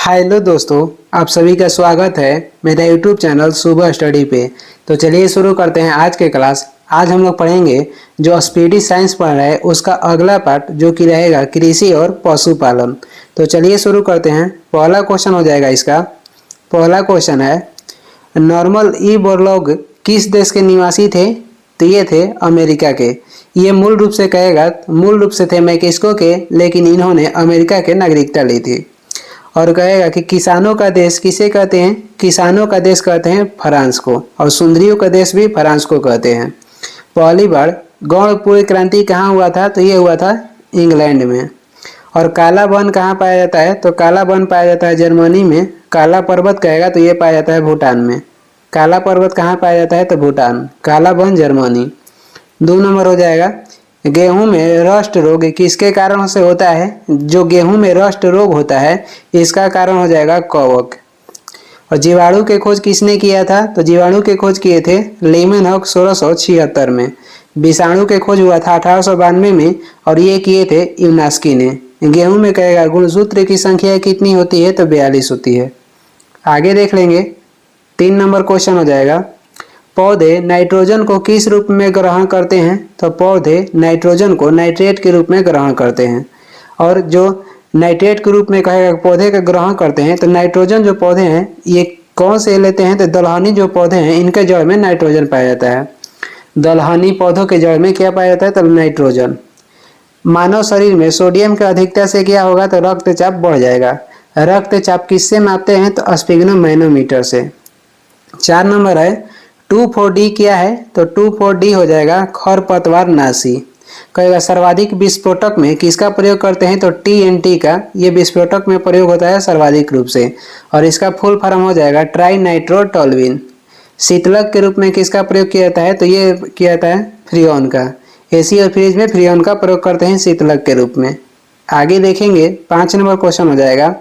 Hello दोस्तों, आप सभी का स्वागत है मेरा यूट्यूब चैनल सुबह स्टडी पे। तो चलिए शुरू करते हैं आज के क्लास। आज हम लोग पढ़ेंगे जो स्पीडी साइंस पढ़ रहे हैं उसका अगला पार्ट जो कि रहेगा कृषि और पशुपालन। तो चलिए शुरू करते हैं। पहला क्वेश्चन हो जाएगा इसका। पहला क्वेश्चन है, नॉर्मल ई बोरलॉग किस देश के निवासी थे? तो ये थे अमेरिका के। ये मूल रूप से कहेगा, मूल रूप से थे मैक्सिको के, लेकिन इन्होंने अमेरिका के नागरिकता ली थी। और कहेगा कि किसानों का देश किसे कहते हैं? किसानों का देश कहते हैं फ्रांस को, और सुंदरियों का देश भी फ्रांस को कहते हैं। पहली बार गौण पूर्ण क्रांति कहाँ हुआ था? तो ये हुआ था इंग्लैंड में। और काला वन कहाँ पाया जाता है? तो काला वन पाया जाता है जर्मनी में। काला पर्वत कहेगा तो ये पाया जाता है भूटान में। काला पर्वत कहाँ पाया जाता है? तो भूटान। काला वन जर्मनी। 2 नंबर हो जाएगा, गेहूं में रस्ट रोग किसके कारण से होता है? जो गेहूं में रस्ट रोग होता है इसका कारण हो जाएगा कवक। और जीवाणु के खोज किसने किया था? तो जीवाणु के खोज किए थे लीमेनहॉक 1676 में। विषाणु के खोज हुआ था 1892 में, और ये किए थे यूनास्की ने। गेहूं में कहेगा गुणसूत्र की संख्या कितनी होती है? तो 42 होती है। आगे देख लेंगे। 3 नंबर क्वेश्चन हो जाएगा, पौधे नाइट्रोजन को किस रूप में ग्रहण करते हैं? तो पौधे नाइट्रोजन को नाइट्रेट के रूप में ग्रहण करते हैं। और जो नाइट्रेट के रूप में कहेगा पौधे का ग्रहण करते हैं, तो नाइट्रोजन जो पौधे हैं ये कौन से लेते हैं? तो दलहनी जो पौधे हैं इनके जड़ में नाइट्रोजन पाया जाता है। दलहनी पौधों के जड़ में क्या पाया जाता है? तो नाइट्रोजन। मानव शरीर में सोडियम की अधिकता से क्या होगा? तो रक्तचाप बढ़ जाएगा। रक्तचाप किससे मापते हैं? तो स्पिग्नोमैनोमीटर से। 4 नंबर है, 2,4-D क्या है? तो 2,4-D हो जाएगा खरपतवार नाशी। कहेगा सर्वाधिक विस्फोटक में किसका प्रयोग करते हैं? तो TNT का ये विस्फोटक में प्रयोग होता है सर्वाधिक रूप से, और इसका फुल फॉर्म हो जाएगा ट्राई नाइट्रोटोल्यूइन। शीतलक के रूप में किसका प्रयोग किया जाता है? तो ये किया जाता है फ्रियोन का। एसी और फ्रिज में फ्रियोन का प्रयोग करते हैं शीतलक के रूप में। आगे देखेंगे। 5 नंबर क्वेश्चन हो जाएगा,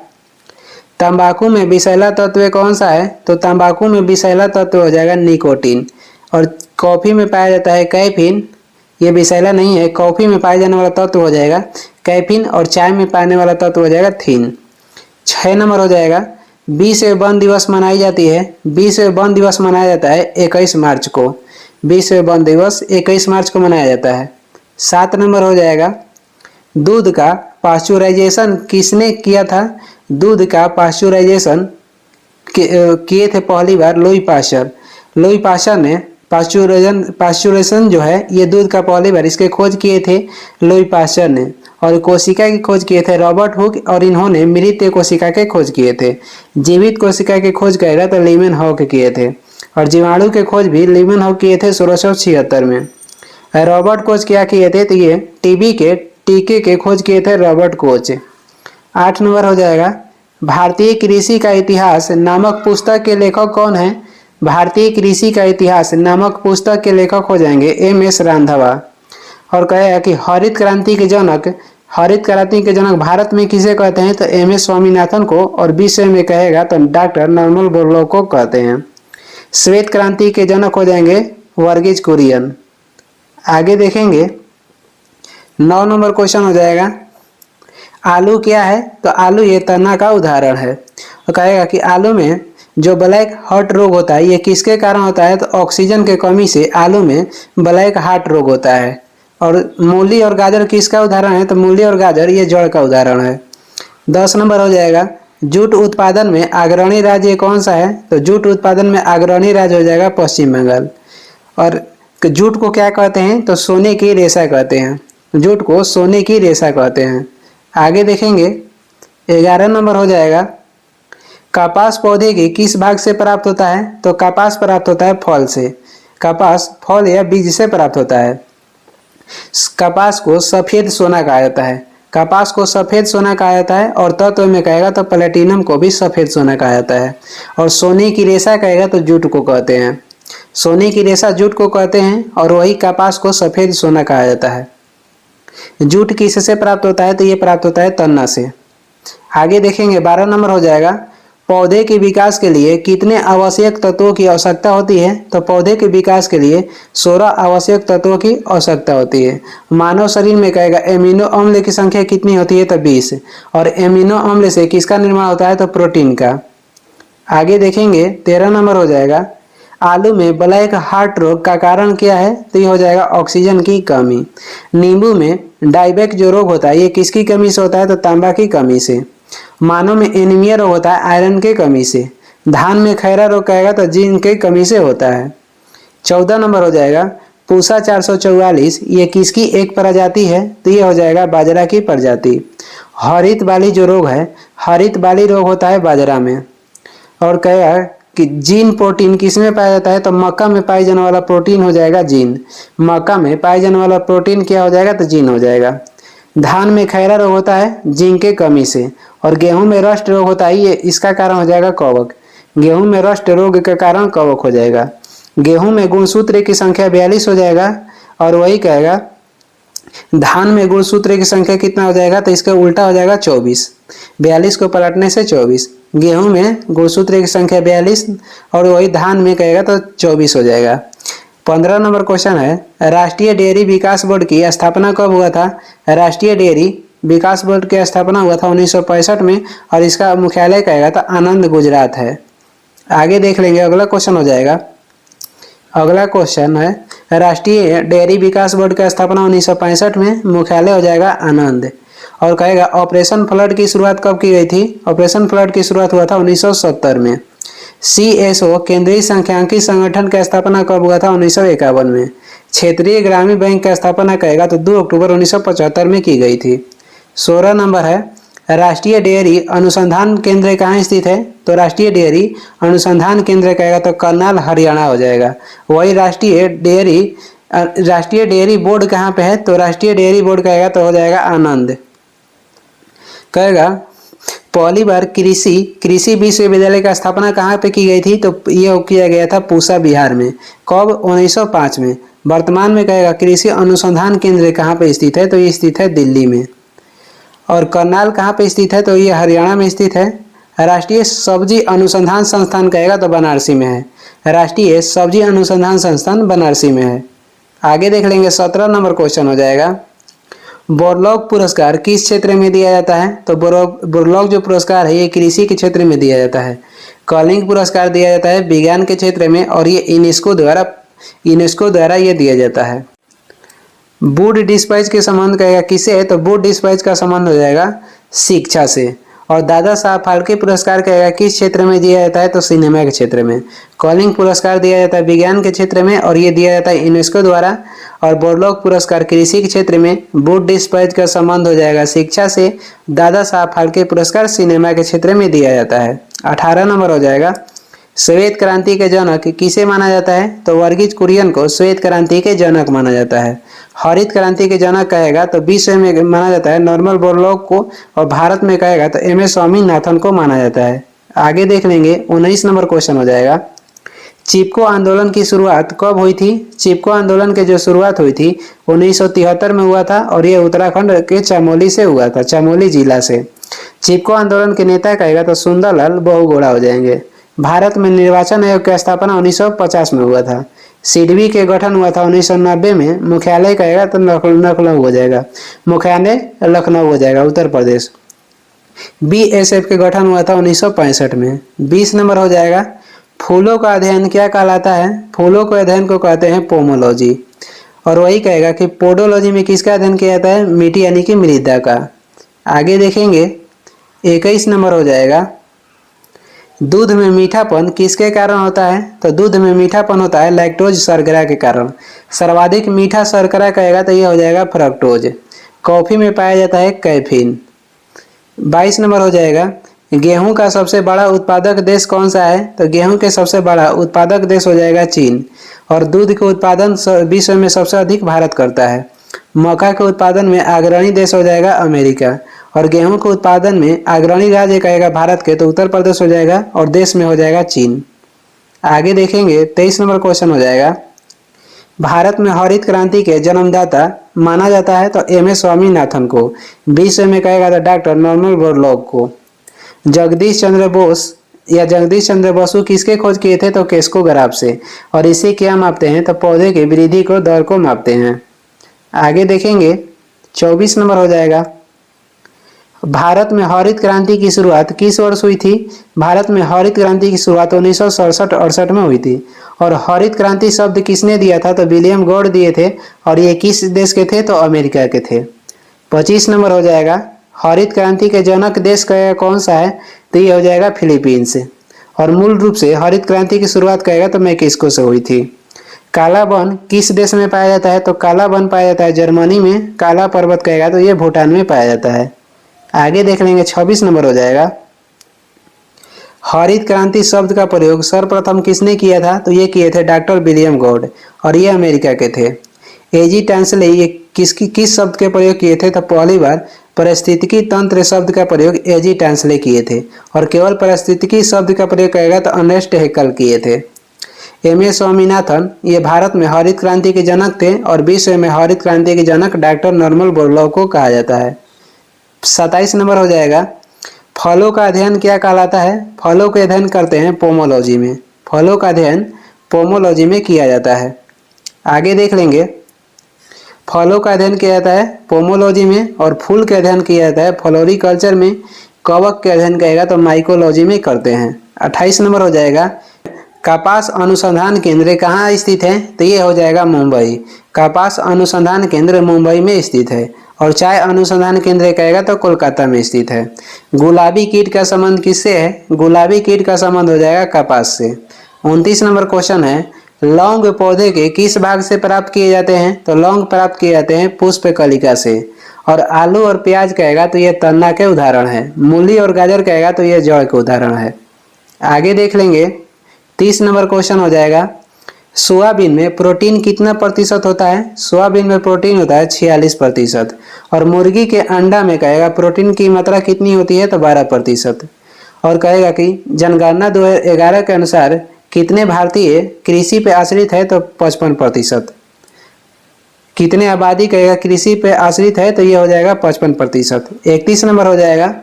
तंबाकू में विषैला तत्व कौन सा है? तो तंबाकू में विषैला तत्व हो जाएगा निकोटीन। और कॉफी में पाया जाता है कैफीन। ये विषैला नहीं है, कॉफी में पाया जाने वाला तत्व हो जाएगा कैफीन, और चाय में पाने वाला तत्व हो जाएगा थीन। 6 नंबर हो जाएगा, विश्व वन दिवस मनाई जाती है। विश्व वन दिवस मनाया जाता है 21 मार्च को। विश्व वन दिवस 21 मार्च को मनाया जाता है। 7 नंबर हो जाएगा, दूध का पाश्चुराइजेशन किसने किया था? दूध का पाश्चुराइजेशन किए थे पहली बार लुई पाश्चर। लुई पाश्चर ने पाश्चुरेशन जो है ये दूध का पहली बार इसके खोज किए थे लुई पाश्चर ने। और कोशिका की खोज किए थे रॉबर्ट हुक, और इन्होंने मृत कोशिका के खोज किए थे। जीवित कोशिका की खोज करेगा तो लीमेनहॉक किए थे। और जीवाणु के खोज भी लीमेनहॉक किए थे 1676 में। रॉबर्ट कोच क्या किए थे? तो ये टीबी के टीके के खोज किए थे रॉबर्ट कोच। 8 नंबर हो जाएगा, भारतीय कृषि का इतिहास नामक पुस्तक के लेखक कौन है? भारतीय कृषि का इतिहास नामक पुस्तक के लेखक हो जाएंगे MS रांधावा। और कहेगा कि हरित क्रांति के जनक भारत में किसे कहते हैं? तो MS स्वामीनाथन को, और विश्व में कहेगा तो डॉक्टर नॉर्मन बोरलॉग को कहते हैं। श्वेत क्रांति के जनक हो जाएंगे वर्गीज कुरियन। आगे देखेंगे। 9 नंबर क्वेश्चन हो जाएगा, आलू क्या है? तो आलू ये तना का उदाहरण है। और कहेगा कि आलू में जो ब्लैक हार्ट रोग होता है ये किसके कारण होता है? तो ऑक्सीजन के कमी से आलू में ब्लैक हार्ट रोग होता है। और मूली और गाजर किसका उदाहरण है? तो मूली और गाजर ये जड़ का उदाहरण है। 10 नंबर हो जाएगा, जूट उत्पादन में अग्रणी राज्य कौन सा है? तो जूट उत्पादन में अग्रणी राज्य हो जाएगा पश्चिम बंगाल। और जूट को क्या कहते हैं? तो सोने की रेशा कहते हैं। जूट को सोने की रेशा कहते हैं। आगे देखेंगे। 11 नंबर हो जाएगा, कपास पौधे के किस भाग से प्राप्त होता है? तो कपास प्राप्त होता है फल से। कपास फल या बीज से प्राप्त होता है। कपास को सफेद सोना कहा जाता है। कपास को सफेद सोना कहा जाता है। और तत्व में कहेगा तो प्लेटिनम को भी सफेद सोना कहा जाता है। और सोने की रेशा कहेगा तो जूट को कहते हैं। सोने की रेशा जूट को कहते हैं, और वही कपास को सफेद सोना कहा जाता है। जूट किससे प्राप्त होता है? तो ये प्राप्त होता है तन्ना से। आगे देखेंगे। 12 नंबर हो जाएगा, पौधे के विकास के लिए कितने आवश्यक तत्वों की आवश्यकता होती है? तो पौधे के विकास के लिए 16 आवश्यक तत्वों की आवश्यकता होती है। मानव शरीर में कहेगा एमिनो अम्ल की संख्या कितनी होती है? तो 20। और एमिनो अम्ल से किसका निर्माण होता है? तो प्रोटीन का। आगे देखेंगे 13 नंबर हो जाएगा, आलू में ब्लैक हार्ट रोग का कारण क्या है? तो ये हो जाएगा ऑक्सीजन की कमी। नींबू में डायबेक जो रोग होता है ये किसकी कमी से होता है? तो तांबा की कमी से। मानव में एनीमिया रोग होता है आयरन की कमी से। धान में खैरा रोग कहेगा तो जिंक की कमी से होता है। 14 नंबर हो जाएगा, पूसा 444 ये किसकी एक प्रजाति है? तो ये हो जाएगा बाजरा की प्रजाति। हरित बाली जो रोग है, हरित बाली रोग होता है बाजरा में। और कहेगा कि जीन प्रोटीन किस में पाया जाता है? तो मक्का में पाए जाने वाला प्रोटीन हो जाएगा जीन। मक्का में पाए जाने वाला प्रोटीन क्या हो जाएगा? तो जीन हो जाएगा। धान में खैरा रोग होता है जिंक के कमी से। और गेहूं में रस्ट रोग होता है, ये इसका कारण हो जाएगा कवक। गेहूं में रस्ट रोग के कारण कवक हो जाएगा। गेहूं में गुणसूत्र की संख्या 42 हो जाएगा। और वही कहेगा धान में गुणसूत्र की संख्या कितना हो जाएगा? तो इसका उल्टा हो जाएगा 24। 42 को पलटने से 24। गेहूं में गुणसूत्र की संख्या 42 और वही धान में कहेगा तो 24 हो जाएगा। 15 नंबर क्वेश्चन है, राष्ट्रीय डेयरी विकास बोर्ड की स्थापना कब हुआ था? राष्ट्रीय डेयरी विकास बोर्ड की स्थापना हुआ था 1965 में और इसका मुख्यालय कहेगा तो आनंद गुजरात है। आगे देख लेंगे, अगला क्वेश्चन हो जाएगा। अगला क्वेश्चन है, राष्ट्रीय डेयरी विकास बोर्ड की स्थापना 1965 में, मुख्यालय हो जाएगा आनंद। और कहेगा ऑपरेशन फ्लड की शुरुआत कब की गई थी? ऑपरेशन फ्लड की शुरुआत हुआ था 1970 में। CSO केंद्रीय सांख्यिकी संगठन की स्थापना कब हुआ था? 1951 में। क्षेत्रीय ग्रामीण बैंक की स्थापना कहेगा तो 2 अक्टूबर 1975 में की गई थी। 16 नंबर है, राष्ट्रीय डेयरी अनुसंधान केंद्र कहाँ स्थित है? तो राष्ट्रीय डेयरी अनुसंधान केंद्र कहेगा तो करनाल हरियाणा हो जाएगा। वही राष्ट्रीय डेयरी बोर्ड कहाँ पे है? तो राष्ट्रीय डेयरी बोर्ड कहेगा तो हो जाएगा आनंद। कहेगा पहली बार कृषि विश्वविद्यालय का स्थापना कहाँ पे की गई थी? तो ये किया गया था पूसा बिहार में। कब? 1905 में। वर्तमान में कहेगा कृषि अनुसंधान केंद्र कहाँ पे स्थित है? तो ये स्थित है दिल्ली में। और करनाल कहाँ पे स्थित है? तो ये हरियाणा में स्थित है। राष्ट्रीय सब्जी अनुसंधान संस्थान कहेगा तो बनारसी में है। राष्ट्रीय सब्जी अनुसंधान संस्थान बनारसी में है। आगे देख लेंगे, 17 नंबर क्वेश्चन हो जाएगा, बोरलॉग पुरस्कार किस क्षेत्र में दिया जाता है? तो बोरलॉग जो पुरस्कार है ये कृषि के क्षेत्र में दिया जाता है। कॉलिंग पुरस्कार दिया जाता है विज्ञान के क्षेत्र में और ये यूनेस्को द्वारा ये दिया जाता है। वुड डिस्पैच के संबंध कहेगा किससे है? तो वुड डिस्पैच का संबंध हो जाएगा शिक्षा से। और दादा साहब फाल्के पुरस्कार कहेगा किस क्षेत्र में दिया जाता है? तो सिनेमा के क्षेत्र में। कॉलिंग पुरस्कार दिया जाता है विज्ञान के क्षेत्र में और ये दिया जाता है यूनेस्को द्वारा। और बोरलॉग पुरस्कार कृषि के क्षेत्र में। वुड डिस्पैच का संबंध हो जाएगा शिक्षा से। दादा साहब फाल्के पुरस्कार सिनेमा के क्षेत्र में दिया जाता है। 18 नंबर हो जाएगा, श्वेत क्रांति के जनक किसे माना जाता है? तो वर्गीज कुरियन को श्वेत क्रांति के जनक माना जाता है। हरित क्रांति के जनक कहेगा तो विश्व में माना जाता है नॉर्मल बोरलॉग को और भारत में कहेगा तो MS स्वामीनाथन को माना जाता है। आगे देख लेंगे, 19 नंबर क्वेश्चन हो जाएगा, चिपको आंदोलन की शुरुआत कब हुई थी? चिपको आंदोलन की जो शुरुआत हुई थी 1973 में हुआ था और ये उत्तराखंड के चमोली से हुआ था, चमोली जिला से। चिपको आंदोलन के नेता कहेगा तो सुंदरलाल बहुगुणा हो जाएंगे। भारत में निर्वाचन आयोग की स्थापना 1950 में हुआ था। सिडबी के गठन हुआ था 1990 में। मुख्यालय कहेगा तो लखनऊ हो जाएगा। मुख्यालय लखनऊ हो जाएगा, उत्तर प्रदेश। BSF के गठन हुआ था 1965 में। 20 नंबर हो जाएगा, फूलों का अध्ययन क्या कहलाता है? फूलों के अध्ययन को कहते हैं पोमोलॉजी। और वही कहेगा कि पोडोलॉजी में किसका अध्ययन किया जाता है? मिट्टी यानी कि मृदा का। आगे देखेंगे, 21 नंबर हो जाएगा, दूध में मीठापन किसके कारण होता है? तो दूध में मीठापन होता है लैक्टोज शर्करा के कारण। सर्वाधिक मीठा शर्करा कहेगा तो यह हो जाएगा फ्रक्टोज। कॉफी में पाया जाता है कैफीन। 22 नंबर हो जाएगा, गेहूं का सबसे बड़ा उत्पादक देश कौन सा है? तो गेहूं के सबसे बड़ा उत्पादक देश हो जाएगा चीन। और दूध के उत्पादन विश्व में सबसे अधिक भारत करता है। मक्का के उत्पादन में अग्रणी देश हो जाएगा अमेरिका। और गेहूं के उत्पादन में अग्रणी राज्य कहेगा भारत के तो उत्तर प्रदेश हो जाएगा और देश में हो जाएगा चीन। आगे देखेंगे, 23 नंबर क्वेश्चन हो जाएगा, भारत में हरित क्रांति के जन्मदाता माना जाता है तो MS स्वामीनाथन को। विश्व में कहेगा तो डॉक्टर नॉर्मन बोरलॉग को। जगदीश चंद्र बोस या जगदीश चंद्र बसु किसके खोज किए थे? तो केस्को ग्राफ से। और इसे क्या मापते हैं? तो पौधे की वृद्धि को, दर को मापते हैं। आगे देखेंगे 24 नंबर हो जाएगा। भारत में हरित क्रांति की शुरुआत किस वर्ष हुई थी? भारत में हरित क्रांति की शुरुआत 1967-68 में हुई थी। और हरित क्रांति शब्द किसने दिया था? तो विलियम गॉड दिए थे। और ये किस देश के थे? तो अमेरिका के थे। 25 नंबर हो जाएगा। हरित क्रांति के जनक देश कौन सा है? तो ये हो जाएगा फिलीपींस। और मूल रूप से हरित क्रांति की शुरुआत कहेगा तो मैक्सिको से हुई थी। काला वन किस देश में पाया जाता है? तो काला वन पाया जाता है जर्मनी में। काला पर्वत कहेगा तो ये भूटान में पाया जाता है। आगे देख लेंगे 26 नंबर हो जाएगा। हरित क्रांति शब्द का प्रयोग सर्वप्रथम किसने किया था? तो ये किए थे डॉक्टर विलियम गॉड। और ये अमेरिका के थे। एजी टैंसले ये किस शब्द के प्रयोग किए थे? तो पहली बार पारिस्थितिकी तंत्र शब्द का प्रयोग एजी टैंसले किए थे। और केवल पारिस्थितिकी शब्द का प्रयोग करेगा तो अर्नेस्ट हैकेल किए थे। एम.ए. स्वामीनाथन ये भारत में हरित क्रांति के जनक थे। और विश्व में हरित क्रांति के जनक डॉक्टर नॉर्मन बोरलॉग को कहा जाता है। 27 नंबर हो जाएगा। फलों का अध्ययन क्या कहलाता है? फलों का अध्ययन करते हैं पोमोलॉजी में। फलों का अध्ययन पोमोलॉजी में किया जाता है। आगे देख लेंगे फलों का अध्ययन किया जाता है पोमोलॉजी में। और फूल का अध्ययन किया जाता है फ्लोरिकल्चर में। कवक के अध्ययन करेगा तो माइकोलॉजी में करते हैं। 28 नंबर हो जाएगा। कपास अनुसंधान केंद्र कहाँ स्थित है? तो ये हो जाएगा मुंबई। कपास अनुसंधान केंद्र मुंबई में स्थित है। और चाय अनुसंधान केंद्र कहेगा तो कोलकाता में स्थित है। गुलाबी कीट का संबंध किससे है? गुलाबी कीट का संबंध हो जाएगा कपास से। 29 नंबर क्वेश्चन है। लौंग पौधे के किस भाग से प्राप्त किए जाते हैं? तो लौंग प्राप्त किए जाते हैं पुष्प कलिका से। और आलू और प्याज कहेगा तो ये तना के उदाहरण है। मूली और गाजर कहेगा तो ये जौ के उदाहरण है। आगे देख लेंगे 30 नंबर क्वेश्चन हो जाएगा। सोयाबीन में प्रोटीन कितना प्रतिशत होता है? सोयाबीन में प्रोटीन होता है 46%। और मुर्गी के अंडा में कहेगा प्रोटीन की मात्रा कितनी होती है? तो 12%। और कहेगा कि जनगणना 2011 के अनुसार कितने भारतीय कृषि पे आश्रित है? तो 55%। कितने आबादी कहेगा कृषि पे आश्रित है? तो ये हो जाएगा 55%। 31 नंबर हो जाएगा।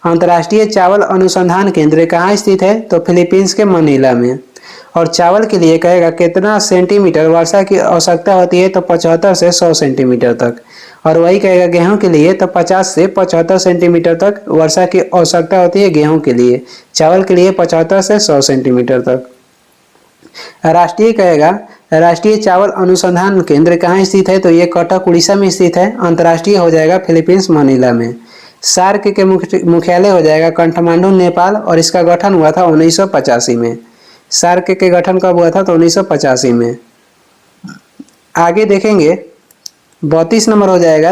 अंतर्राष्ट्रीय चावल अनुसंधान केंद्र कहाँ स्थित है? तो फिलीपींस के मनीला में। और चावल के लिए कहेगा कितना सेंटीमीटर वर्षा की आवश्यकता होती है? तो 75 से 100 सेंटीमीटर तक। और वही कहेगा गेहूं के लिए तो 50 से 75 सेंटीमीटर तक वर्षा की आवश्यकता होती है गेहूं के लिए। चावल के लिए 75 से 100 सेंटीमीटर तक। राष्ट्रीय कहेगा राष्ट्रीय चावल अनुसंधान केंद्र कहाँ स्थित है? तो ये कटक उड़ीसा में स्थित है। अंतर्राष्ट्रीय हो जाएगा फिलीपींस मनीला में। सार्क के मुख्यालय हो जाएगा काठमांडू नेपाल। और इसका गठन हुआ था 1985 में। सार्क के गठन कब हुआ था? तो 1985 में। आगे देखेंगे 32 नंबर हो जाएगा।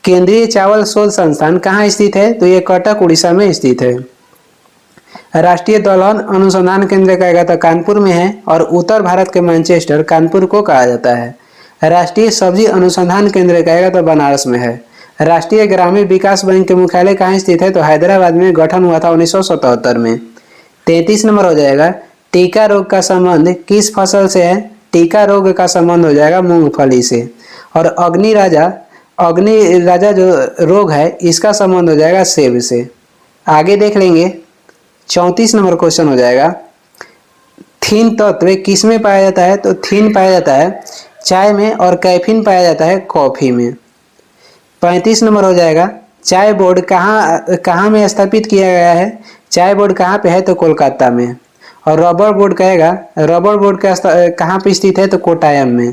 केंद्रीय चावल शोध संस्थान कहाँ स्थित है? तो ये कटक उड़ीसा में स्थित है। राष्ट्रीय दलहन अनुसंधान केंद्र कहेगा तो कानपुर में है। और उत्तर भारत के मैनचेस्टर कानपुर को कहा जाता है। राष्ट्रीय सब्जी अनुसंधान केंद्र कहेगा तो बनारस में है। राष्ट्रीय ग्रामीण विकास बैंक के मुख्यालय कहाँ स्थित है? तो हैदराबाद में। गठन हुआ था 1977 में। 33 नंबर हो जाएगा। टीका रोग का संबंध किस फसल से है? टीका रोग का संबंध हो जाएगा मूंगफली से। और अग्नि राजा जो रोग है इसका संबंध हो जाएगा सेब से। आगे देख लेंगे 34 नंबर क्वेश्चन हो जाएगा। थीन तत्व किस में पाया जाता है? तो थीन पाया जाता है चाय में। और कैफीन पाया जाता है कॉफी में। 35 नंबर हो जाएगा। चाय बोर्ड कहाँ में स्थापित किया गया है? चाय बोर्ड कहाँ पे है? तो कोलकाता में। और रबर बोर्ड कहेगा रबर बोर्ड कहाँ पे स्थित है? तो कोटायम में।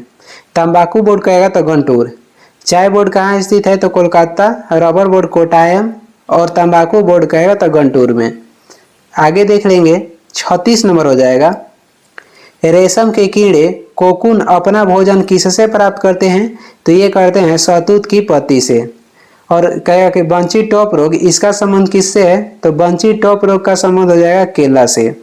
तंबाकू बोर्ड कहेगा तो गंटूर। चाय बोर्ड कहाँ स्थित है? तो कोलकाता। Rubber board Kottayam. और तंबाकू बोर्ड कहेगा तो गंटूर में। आगे देख लेंगे 36 नंबर हो जाएगा। रेशम के कीड़े कोकून अपना भोजन किससे प्राप्त करते हैं? तो ये करते हैं शहतूत की पत्ती से। और कहेगा कि बंची टॉप रोग इसका संबंध किससे है? तो बंची टॉप रोग का संबंध हो जाएगा केला से।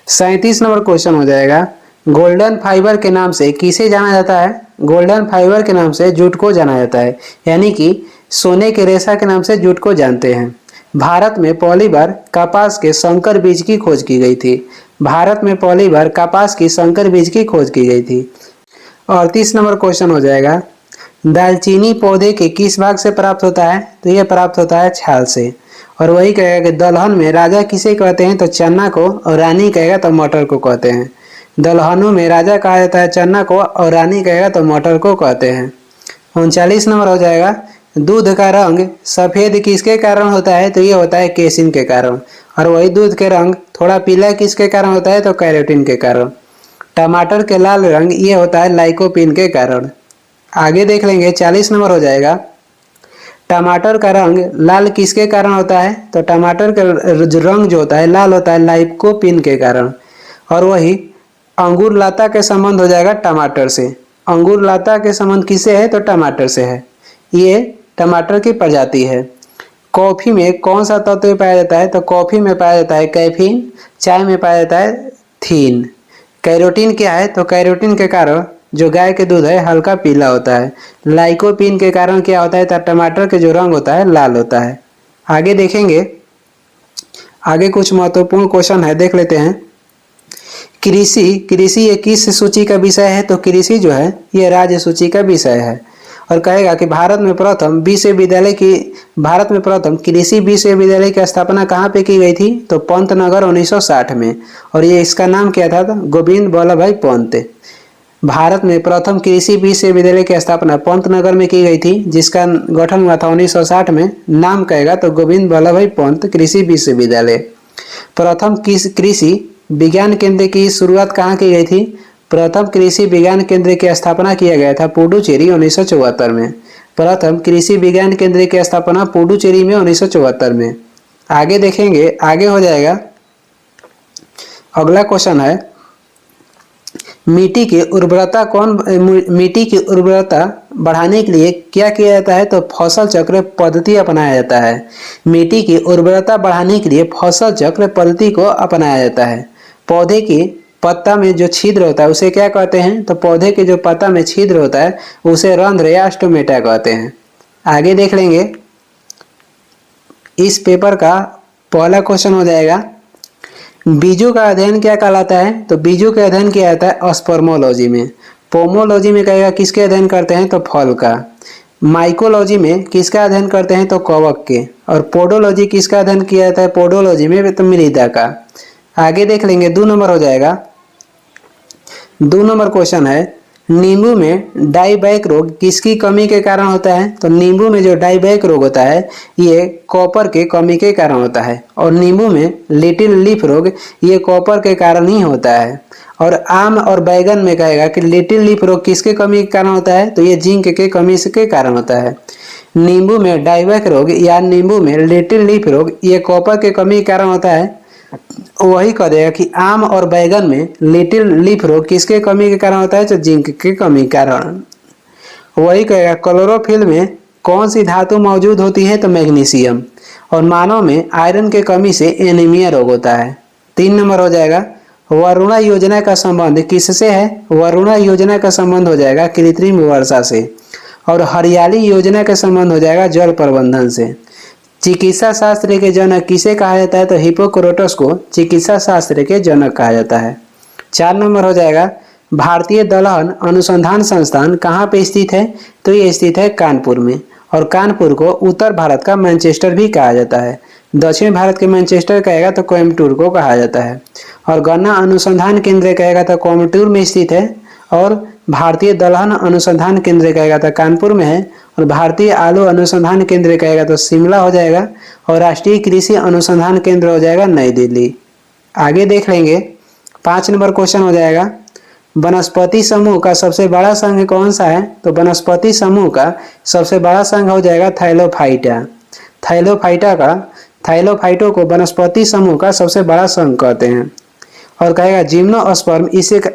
37 नंबर क्वेश्चन हो जाएगा। गोल्डन फाइबर के नाम से किसे जाना जाता है? गोल्डन फाइबर के नाम से जूट को जाना जाता है। यानी कि सोने के रेशा के नाम से जूट को जानते हैं। भारत में पहली बार कपास के संकर बीज की खोज की गई थी। भारत में पहली बार कपास की संकर बीज की खोज की गई थी। 38 नंबर क्वेश्चन हो जाएगा। दालचीनी पौधे के किस भाग से प्राप्त होता है? तो यह प्राप्त होता है छाल से। और वही कहेगा कि दलहन में राजा किसे कहते हैं, तो चन्ना को, और रानी कहेगा तो मटर को कहते हैं। दलहनों में राजा कहा जाता है चन्ना को, और रानी कहेगा तो मटर को कहते हैं। 39 नंबर हो जाएगा, दूध का रंग सफेद किसके कारण होता है, तो ये होता है केसिन के कारण। और वही दूध के रंग थोड़ा पीला किसके कारण होता है, तो कैरोटीन के कारण। टमाटर के लाल रंग ये होता है लाइकोपीन के कारण। आगे देख लेंगे, 40 नंबर हो जाएगा, टमाटर का रंग लाल किसके कारण होता है, तो टमाटर का रंग जो होता है लाल होता है लाइकोपीन के कारण। और वही अंगूर लता के संबंध हो जाएगा टमाटर से। अंगूर लता के संबंध किससे है, तो टमाटर से है। ये टमाटर की प्रजाति है। कॉफी में कौन सा तत्व पाया जाता है, तो कॉफी में पाया जाता है कैफीन, चाय में पाया जाता है थीन। कैरोटीन क्या है, तो कैरोटीन के कारण जो गाय के दूध है हल्का पीला होता है। लाइकोपीन के कारण क्या होता है, तो टमाटर के जो रंग होता है लाल होता है। आगे देखेंगे, आगे कुछ महत्वपूर्ण क्वेश्चन है, देख लेते हैं। कृषि ये किस सूची का विषय है, तो कृषि जो है ये राज्य सूची का विषय है। और कहेगा कि भारत में प्रथम कृषि विश्वविद्यालय की स्थापना कहाँ पे की गई थी, तो पंतनगर 1960 में। और ये इसका नाम क्या था, तो गोविंद बल्लभ भाई पंत। भारत में प्रथम कृषि विश्वविद्यालय की स्थापना पंतनगर में की गई थी, जिसका गठन हुआ था 1960 में। नाम कहेगा तो गोविंद बल्लभ भाई पंत कृषि विश्वविद्यालय। प्रथम कृषि विज्ञान केंद्र की शुरुआत कहाँ की गई थी, प्रथम कृषि विज्ञान केंद्र की स्थापना किया गया था पुडुचेरी 1974 में। प्रथम कृषि विज्ञान केंद्र की स्थापना पुडुचेरी में 1974 में। आगे देखेंगे, आगे हो जाएगा, अगला क्वेश्चन है, मिट्टी की उर्वरता बढ़ाने के लिए क्या किया जाता है, तो फसल चक्र पद्धति अपनाया जाता है। मिट्टी की उर्वरता बढ़ाने के लिए फसल चक्र पद्धति को अपनाया जाता है। पौधे की पत्ता में जो छिद्र होता है उसे क्या कहते हैं, तो पौधे के जो पत्ता में छिद्र होता है उसे रंध्र या स्टोमेटा कहते हैं। आगे देख लेंगे, इस पेपर का पहला क्वेश्चन हो जाएगा, बीजों का अध्ययन क्या कहलाता है, तो बीजों का अध्ययन किया जाता है स्पर्मोलॉजी में। पोमोलॉजी में कहेगा किसके अध्ययन करते हैं, तो फल का। माइकोलॉजी में किसका अध्ययन करते हैं, तो कवक के। और पोडोलॉजी किसका अध्ययन किया जाता है, पोडोलॉजी में तो मृदा का। आगे देख लेंगे, 2 नंबर हो जाएगा। 2 नंबर क्वेश्चन है, नींबू में डाईबैक रोग किसकी कमी के कारण होता है, तो नींबू में जो डाईबैक रोग होता है ये कॉपर के कमी के कारण होता है। और नींबू में लिटिल लीफ रोग ये कॉपर के कारण ही होता है। और आम और बैगन में कहेगा कि लिटिल लीफ रोग किसके कमी के कारण होता है, तो ये जिंक के कमी के कारण होता है। नींबू में डाईबैक रोग या नींबू में लिटिल लीफ रोग ये कॉपर के कमी के कारण होता है। वही कह देगा कि आम और बैगन में लिटिल लीफ रोग किसके कमी के कारण होता है, तो जिंक के कमी के कारण। वही कहेगा क्लोरोफिल में कौन सी धातु मौजूद होती है, तो मैग्नीशियम। और मानव में आयरन के कमी से एनीमिया रोग होता है। 3 नंबर हो जाएगा, वरुणा योजना का संबंध किससे है, वरुणा योजना का संबंध हो जाएगा कृत्रिम वर्षा से। और हरियाली योजना का संबंध हो जाएगा जल प्रबंधन से। चिकित्सा शास्त्र के जनक किसे कहा जाता है, तो हिप्पोक्रेटस को चिकित्सा शास्त्र के जनक कहा जाता है। 4 नंबर हो जाएगा, भारतीय दलहन अनुसंधान संस्थान कहाँ पे स्थित है, तो ये स्थित है कानपुर में। और कानपुर को उत्तर भारत का मैनचेस्टर भी कहा जाता है। दक्षिण भारत के मैनचेस्टर कहेगा तो कोयम्बटूर को कहा जाता है। और गन्ना अनुसंधान केंद्र कहेगा तो कोयम्बटूर में स्थित है। और भारतीय दलहन अनुसंधान केंद्र कहेगा तो कानपुर में है। और भारतीय आलू अनुसंधान केंद्र कहेगा तो शिमला हो जाएगा। और राष्ट्रीय कृषि अनुसंधान केंद्र हो जाएगा नई दिल्ली। आगे देख लेंगे, 5 नंबर क्वेश्चन हो जाएगा, वनस्पति समूह का सबसे बड़ा संघ कौन सा है, तो वनस्पति समूह का सबसे बड़ा संघ हो जाएगा थाइलोफाइटा। थाइलोफाइटो को वनस्पति समूह का सबसे बड़ा संघ कहते हैं। और कहेगा जिम्नोस्पर्म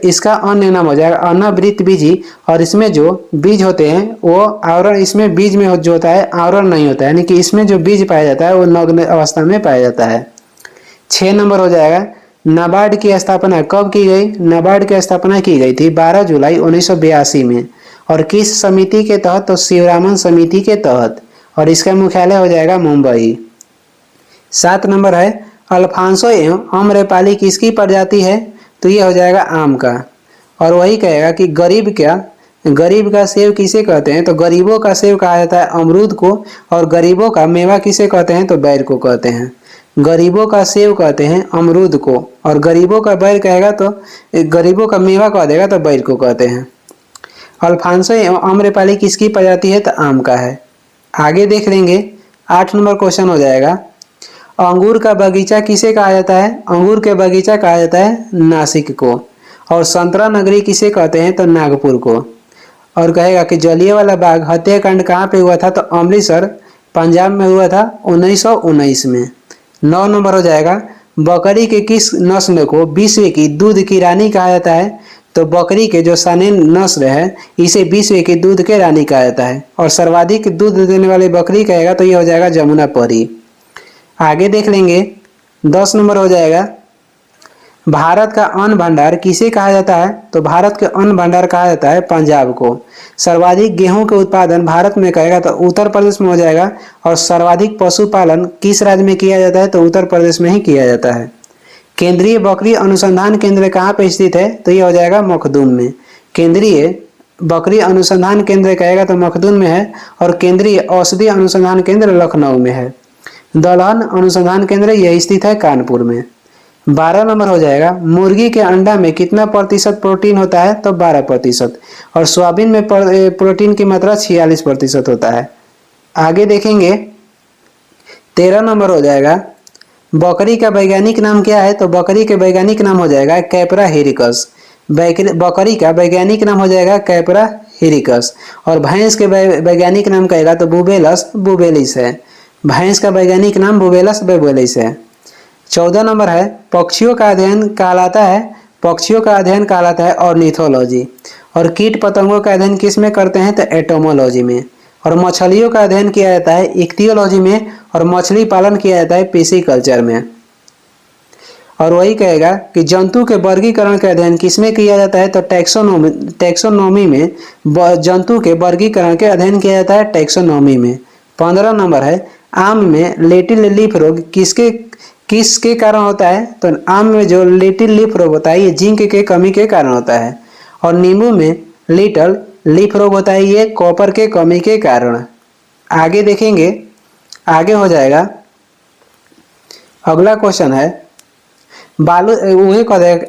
इसका अन्य नाम हो जाएगा अनावृतबीजी। और इसमें जो बीज होते हैं वो आवरण, इसमें बीज में जो होता है आवरण नहीं होता है, यानी कि इसमें जो बीज पाया जाता है वो नग्न अवस्था में पाया जाता है। 6 नंबर हो जाएगा, नाबार्ड की स्थापना कब की गई, नाबार्ड की स्थापना की गई थी 12 जुलाई 1982 में। और किस समिति के तहत, तो शिवरामन समिति के तहत। और इसका मुख्यालय हो जाएगा मुंबई। 7 नंबर है, अल्फांसो एवं आम्रपाली किसकी प्रजाति है, तो ये हो जाएगा आम का। और वही कहेगा कि गरीब का सेब किसे कहते हैं? तो गरीबों का सेब कहा जाता है अमरूद को, और गरीबों का मेवा किसे कहते हैं? तो बैर को कहते हैं। गरीबों का सेब कहते हैं अमरूद को, और गरीबों का बैर कहेगा तो गरीबों का मेवा कह देगा तो बैर को कहते हैं। अल्फांसो एवं आम्रपाली किसकी प्रजाति है? तो आम का है। आगे देख लेंगे, 8 नंबर क्वेश्चन हो जाएगा। अंगूर का बगीचा किसे कहा जाता है? अंगूर के बगीचा कहा जाता है नासिक को। और संतरा नगरी किसे कहते हैं? तो नागपुर को। और कहेगा कि जलियांवाला बाग हत्याकांड कहाँ पे हुआ था? तो अमृतसर पंजाब में हुआ था 1919 में। 9 नंबर हो जाएगा। बकरी के किस नस्ल को विश्व की दूध की रानी कहा जाता है? तो बकरी के जो सानेन नस्ल है इसे विश्व की दूध के रानी कहा जाता है। और सर्वाधिक दूध देने वाली बकरी कहेगा तो ये हो जाएगा जमुनापरी। आगे देख लेंगे, 10 नंबर हो जाएगा। भारत का अन्न भंडार किसे कहा जाता है? तो भारत के अन्न भंडार कहा जाता है पंजाब को। सर्वाधिक गेहूं के उत्पादन भारत में कहेगा तो उत्तर प्रदेश में हो जाएगा। और सर्वाधिक पशुपालन किस राज्य में किया जाता है? तो उत्तर प्रदेश में ही किया जाता है। केंद्रीय बकरी अनुसंधान केंद्र कहाँ पे स्थित है? तो ये हो जाएगा मखदूम में। केंद्रीय बकरी अनुसंधान केंद्र कहेगा तो मखदूम में है। और केंद्रीय औषधि अनुसंधान केंद्र लखनऊ में है। दलहन अनुसंधान केंद्र यह स्थित है कानपुर में। 12 नंबर हो जाएगा। मुर्गी के अंडा में कितना प्रतिशत प्रोटीन होता है? तो 12%। और सोयाबीन में प्रोटीन की मात्रा 46% होता है। आगे देखेंगे, 13 नंबर हो जाएगा। बकरी का वैज्ञानिक नाम क्या है? तो बकरी के वैज्ञानिक नाम हो जाएगा कैपरा हिरिकस। बकरी का वैज्ञानिक नाम हो जाएगा कैपरा हिरिकस। और भैंस के वैज्ञानिक नाम कहेगा तो बुबेलस बुबेलिस है। भैंस का वैज्ञानिक नाम बुबेलस बुबेलिस है। 14 नंबर है। पक्षियों का अध्ययन कहलाता है ऑर्निथोलॉजी। और कीट पतंगों का अध्ययन किस में करते हैं? तो एटोमोलॉजी में। और मछलियों का अध्ययन किया जाता है इक्तियोलॉजी में। और मछली पालन किया जाता है पिसिकल्चर में। और वही कहेगा कि जंतु के वर्गीकरण का अध्ययन किसमें किया जाता है? तो टैक्सोनॉमी में जंतु के वर्गीकरण के अध्ययन किया जाता है टैक्सोनॉमी में। 15 नंबर है। आम में लिटिल लीफ रोग किसके कारण होता है? तो आम में जो लिटिल लीफ रोग होता है ये जिंक के कमी के कारण होता है। और नींबू में लिटिल लीफ रोग होता है ये कॉपर के कमी के कारण। आगे देखेंगे, आगे हो जाएगा। अगला क्वेश्चन है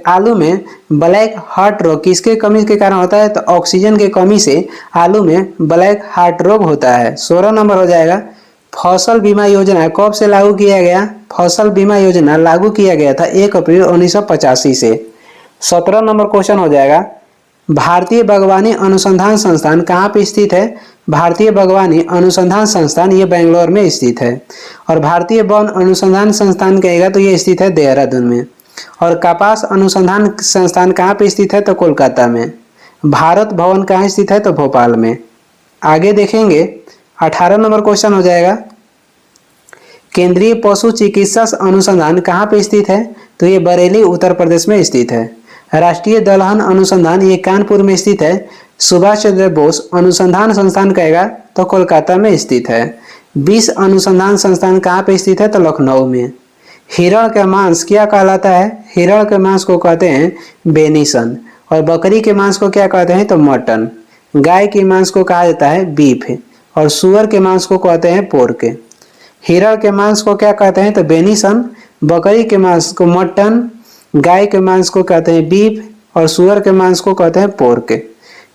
आलू में ब्लैक हार्ट रोग किसके कमी के कारण होता है? तो ऑक्सीजन के कमी से आलू में ब्लैक हार्ट रोग होता है। 16 नंबर हो जाएगा। फसल बीमा योजना कब से लागू किया गया? फसल बीमा योजना लागू किया गया था 1 अप्रैल 1985 से। 17 नंबर क्वेश्चन हो जाएगा। भारतीय बागवानी अनुसंधान संस्थान कहाँ पे स्थित है? भारतीय बागवानी अनुसंधान संस्थान ये बेंगलोर में स्थित है। और भारतीय वन अनुसंधान संस्थान कहेगा तो ये स्थित है देहरादून में। और कपास अनुसंधान संस्थान कहाँ पे स्थित है? तो कोलकाता में। भारत भवन कहाँ स्थित है? तो भोपाल में। आगे देखेंगे, 18 नंबर क्वेश्चन हो जाएगा। केंद्रीय पशु चिकित्सा अनुसंधान कहाँ पे स्थित है? तो ये बरेली उत्तर प्रदेश में स्थित है। राष्ट्रीय दलहन अनुसंधान ये कानपुर में स्थित है। सुभाष चंद्र बोस अनुसंधान संस्थान कहेगा तो कोलकाता में स्थित है। 20 अनुसंधान संस्थान कहाँ पे स्थित है? तो लखनऊ में। हिरण का मांस क्या कहलाता है? हिरण के मांस को कहते हैं बेनिसन। और बकरी के मांस को क्या कहते हैं? तो मटन। गाय के मांस को कहा जाता है बीफ। और सुअर के मांस को कहते हैं पोर्क। हिरण के मांस को क्या कहते हैं? तो बेनिसन। बकरी के मांस को मटन, गाय के मांस को कहते हैं बीफ, और सुअर के मांस को कहते हैं पोर्क।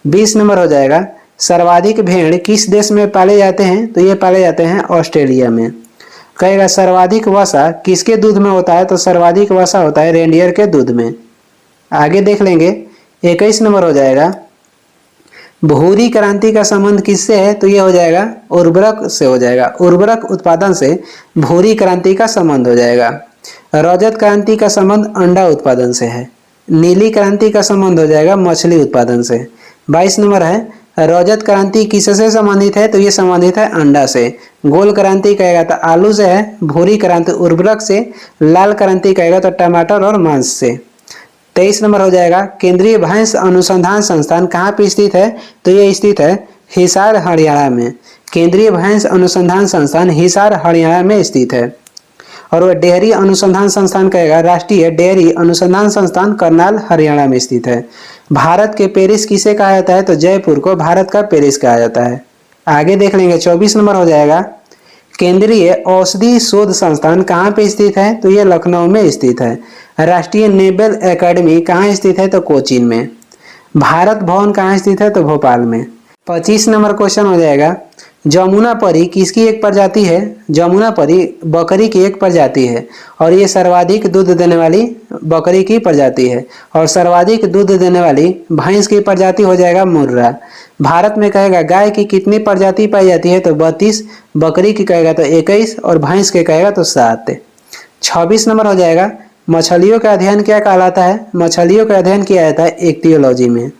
20 नंबर हो जाएगा। सर्वाधिक भेड़ किस देश में पाले जाते हैं? तो ये पाले जाते हैं ऑस्ट्रेलिया में। कहेगा सर्वाधिक वसा किसके दूध में होता है? तो सर्वाधिक वसा होता है रेंडियर के दूध में। आगे देख लेंगे, 21 नंबर हो जाएगा। भूरी क्रांति का संबंध किससे है? तो ये हो जाएगा उर्वरक से हो जाएगा। उर्वरक उत्पादन से भूरी क्रांति का संबंध हो जाएगा। रजत क्रांति का संबंध अंडा उत्पादन से है। नीली क्रांति का संबंध हो जाएगा मछली उत्पादन से। 22 नंबर है। रजत क्रांति किससे संबंधित है? तो ये संबंधित है अंडा से। गोल क्रांति कहेगा तो आलू से है। भूरी क्रांति उर्वरक से। लाल क्रांति कहेगा तो टमाटर और मांस से। 23 नंबर हो जाएगा। केंद्रीय भैंस अनुसंधान संस्थान कहाँ पे स्थित है? तो ये स्थित है हिसार हरियाणा में। केंद्रीय भैंस अनुसंधान संस्थान हिसार हरियाणा में स्थित है। और वह डेयरी अनुसंधान संस्थान कहेगा राष्ट्रीय डेयरी अनुसंधान संस्थान करनाल हरियाणा में स्थित है। भारत के पेरिस किसे कहा जाता है? तो जयपुर को भारत का पेरिस कहा जाता है। आगे देख लेंगे 24 नंबर हो जाएगा, केंद्रीय औषधि शोध संस्थान कहाँ पे स्थित है? तो यह लखनऊ में स्थित है। राष्ट्रीय नेवल एकेडमी कहाँ स्थित है? तो कोचीन में। भारत भवन कहाँ स्थित है? तो भोपाल में। 25 नंबर क्वेश्चन हो जाएगा, जमुना परी किसकी एक प्रजाति है? जमुना परी बकरी की एक प्रजाति है और ये सर्वाधिक दूध देने वाली बकरी की प्रजाति है। और सर्वाधिक दूध देने वाली भैंस की प्रजाति हो जाएगा मुर्रा। भारत में कहेगा गाय की कितनी प्रजाति पाई जाती है? तो 32, बकरी की कहेगा तो 21 और भैंस के कहेगा तो 7। 26 नंबर हो जाएगा, मछलियों का अध्ययन क्या कहलाता है? मछलियों का अध्ययन किया जाता है इक्तियोलॉजी में।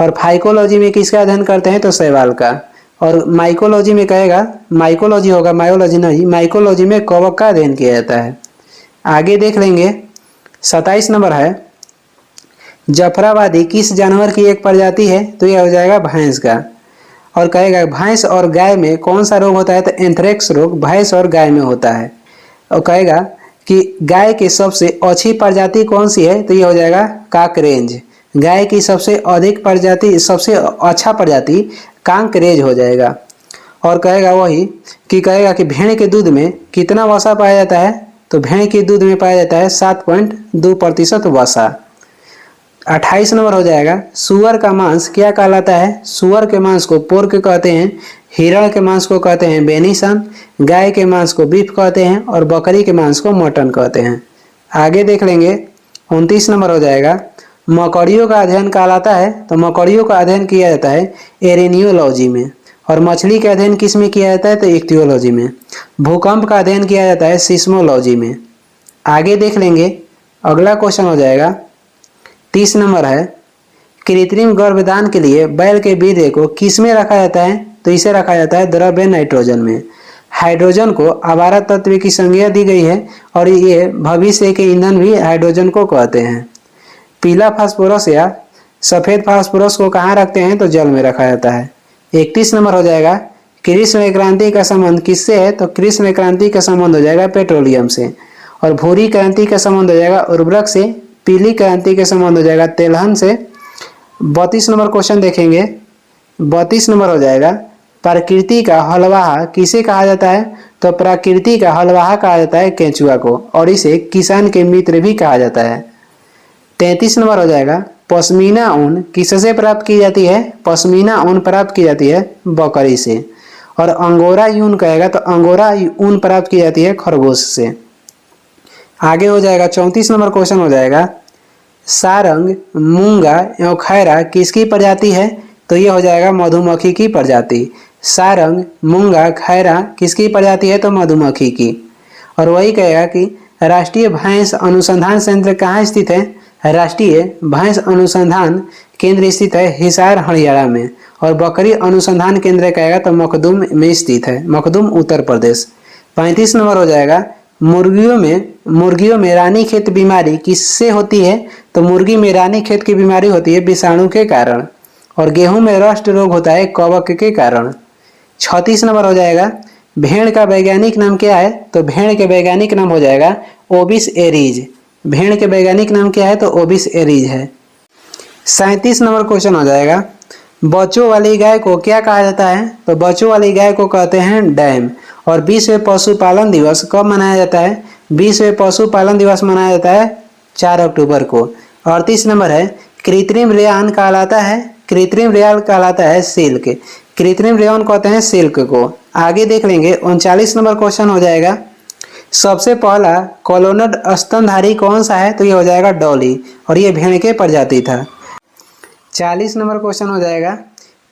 और फाइकोलॉजी में किसका अध्ययन करते हैं? तो शैवाल का। और माइकोलॉजी में कहेगा, माइकोलॉजी होगा, मायोलॉजी नहीं, माइकोलॉजी में कवक का अध्ययन किया जाता है। आगे देख लेंगे 27 नंबर है, जफराबादी किस जानवर की एक प्रजाति है? तो यह हो जाएगा भैंस का। और कहेगा भैंस और गाय में कौन सा रोग होता है? तो एंथ्रेक्स रोग भैंस और गाय में होता है। और कहेगा कि गाय की सबसे अच्छी प्रजाति कौन सी है? तो यह हो जाएगा काकरेंज। गाय की सबसे अधिक प्रजाति, सबसे अच्छा प्रजाति कांकरेज हो जाएगा। और कहेगा वही कि कहेगा कि भेड़ के दूध में कितना वसा पाया जाता है? तो भेड़ के दूध में पाया जाता है 7.2% वसा। 28 नंबर हो जाएगा, सुअर का मांस क्या कहलाता है? सुअर के मांस को पोर्क कहते हैं, हिरण के मांस को कहते हैं बेनिसन, गाय के मांस को बीफ कहते हैं और बकरी के मांस को मटन कहते हैं। आगे देख लेंगे 29 नंबर हो जाएगा, मकड़ियों का अध्ययन कहलाता है? तो मकड़ियों का अध्ययन किया जाता है एरेनियोलॉजी में। और मछली का अध्ययन किस में किया जाता है? तो इक्तियोलॉजी में। भूकंप का अध्ययन किया जाता है सिस्मोलॉजी में। आगे देख लेंगे, अगला क्वेश्चन हो जाएगा 30 नंबर है, कृत्रिम गर्भधान के लिए बैल के वीर्य को किस में रखा जाता है? तो इसे रखा जाता है द्रव्य नाइट्रोजन में। हाइड्रोजन को आवारा तत्व की संज्ञा दी गई है और ये भविष्य के ईंधन भी हाइड्रोजन को कहते हैं। पीला फास्फोरस या सफेद फास्फोरस को कहाँ रखते हैं? तो जल में रखा जाता है। 31 नंबर हो जाएगा, कृष्ण क्रांति का संबंध किससे है? तो कृष्ण क्रांति का संबंध हो जाएगा पेट्रोलियम से। और भूरी क्रांति का संबंध हो जाएगा उर्वरक से। पीली क्रांति का संबंध हो जाएगा तेलहन से। 32 नंबर क्वेश्चन देखेंगे, 32 नंबर हो जाएगा, प्रकृति का हलवाहा किसे कहा जाता है? तो प्रकृति का हलवाहा कहा जाता है केंचुआ को और इसे किसान के मित्र भी कहा जाता है। 33 नंबर हो जाएगा, पश्मीना ऊन किससे प्राप्त की जाती है? पश्मीना ऊन प्राप्त की जाती है बकरी से। और अंगोरा ऊन कहेगा तो अंगोरा ऊन प्राप्त की जाती है खरगोश से। आगे हो जाएगा 34 नंबर क्वेश्चन हो जाएगा, सारंग, मूंगा एवं खैरा किसकी प्रजाति है? तो ये हो जाएगा मधुमक्खी की प्रजाति। सारंग, मूंगा, खैरा किसकी प्रजाति है? तो मधुमक्खी की। और वही कहेगा कि राष्ट्रीय भैंस अनुसंधान केंद्र कहाँ स्थित है? राष्ट्रीय भैंस अनुसंधान केंद्र स्थित है हिसार हरियाणा में। और बकरी अनुसंधान केंद्र कहेगा तो मखदूम में स्थित है, मखदूम उत्तर प्रदेश। 35 नंबर हो जाएगा, मुर्गियों में रानीखेत बीमारी किससे होती है? तो मुर्गी में रानीखेत की बीमारी होती है विषाणु के कारण। और गेहूं में रस्ट रोग होता है कवक के कारण। 36 नंबर हो जाएगा, भेड़ का वैज्ञानिक नाम क्या है? तो भेड़ के वैज्ञानिक नाम हो जाएगा ओबिस एरीज। भेड़ के वैज्ञानिक नाम क्या है? तो ओबिस एरीज है। 37 नंबर क्वेश्चन हो जाएगा, बच्चों वाली गाय को क्या कहा जाता है? तो बच्चों वाली गाय को कहते हैं डैम। और विश्व पशुपालन दिवस कब मनाया जाता है? विश्व पशुपालन दिवस मनाया जाता है 4 अक्टूबर को। 38 नंबर है, कृत्रिम रेयान कहलाता है? कृत्रिम रेयान कहलाता है सिल्क। कृत्रिम रेयान कहते हैं सिल्क को। आगे देख लेंगे 39 नंबर क्वेश्चन हो जाएगा, सबसे पहला कॉलोनड स्तनधारी कौन सा है? तो ये हो जाएगा डॉली और ये भेड़ के प्रजाति था। 40 नंबर क्वेश्चन हो जाएगा,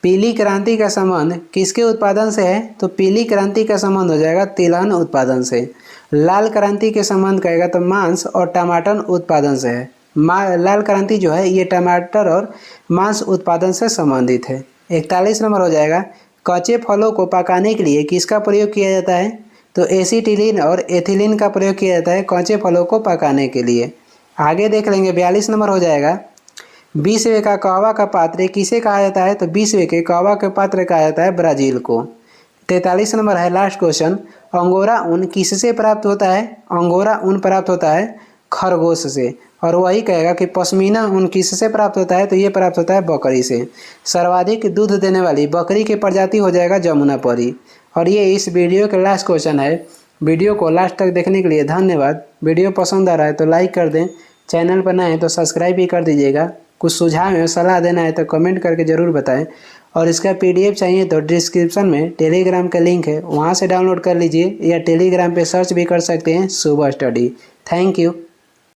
पीली क्रांति का संबंध किसके उत्पादन से है? तो पीली क्रांति का संबंध हो जाएगा तिलहन उत्पादन से। लाल क्रांति के संबंध कहेगा तो मांस और टमाटर उत्पादन से है। लाल क्रांति जो है ये टमाटर और मांस उत्पादन से संबंधित है। 41 नंबर हो जाएगा, कच्चे फलों को पकाने के लिए किसका प्रयोग किया जाता है? तो एसीटिलीन और एथिलीन का प्रयोग किया जाता है कच्चे फलों को पकाने के लिए। आगे देख लेंगे 42 नंबर हो जाएगा, विश्व का कहवा का पात्र किसे कहा जाता है? तो विश्व के कहवा के पात्र कहा जाता है ब्राजील को। 43 नंबर है लास्ट क्वेश्चन, अंगोरा ऊन किससे प्राप्त होता है? अंगोरा ऊन प्राप्त होता है खरगोश से। और वही कहेगा कि पश्मीना ऊन किससे प्राप्त होता है? तो ये प्राप्त होता है बकरी से। सर्वाधिक दूध देने वाली बकरी की प्रजाति हो जाएगा जमुनापरी। और ये इस वीडियो के लास्ट क्वेश्चन है। वीडियो को लास्ट तक देखने के लिए धन्यवाद। वीडियो पसंद आ रहा है तो लाइक कर दें, चैनल पर नए हैं तो सब्सक्राइब भी कर दीजिएगा। कुछ सुझाव या सलाह देना है तो कमेंट करके ज़रूर बताएं। और इसका PDF चाहिए तो डिस्क्रिप्शन में टेलीग्राम का लिंक है, वहाँ से डाउनलोड कर लीजिए, या टेलीग्राम पे सर्च भी कर सकते हैं सुबह स्टडी। Thank you.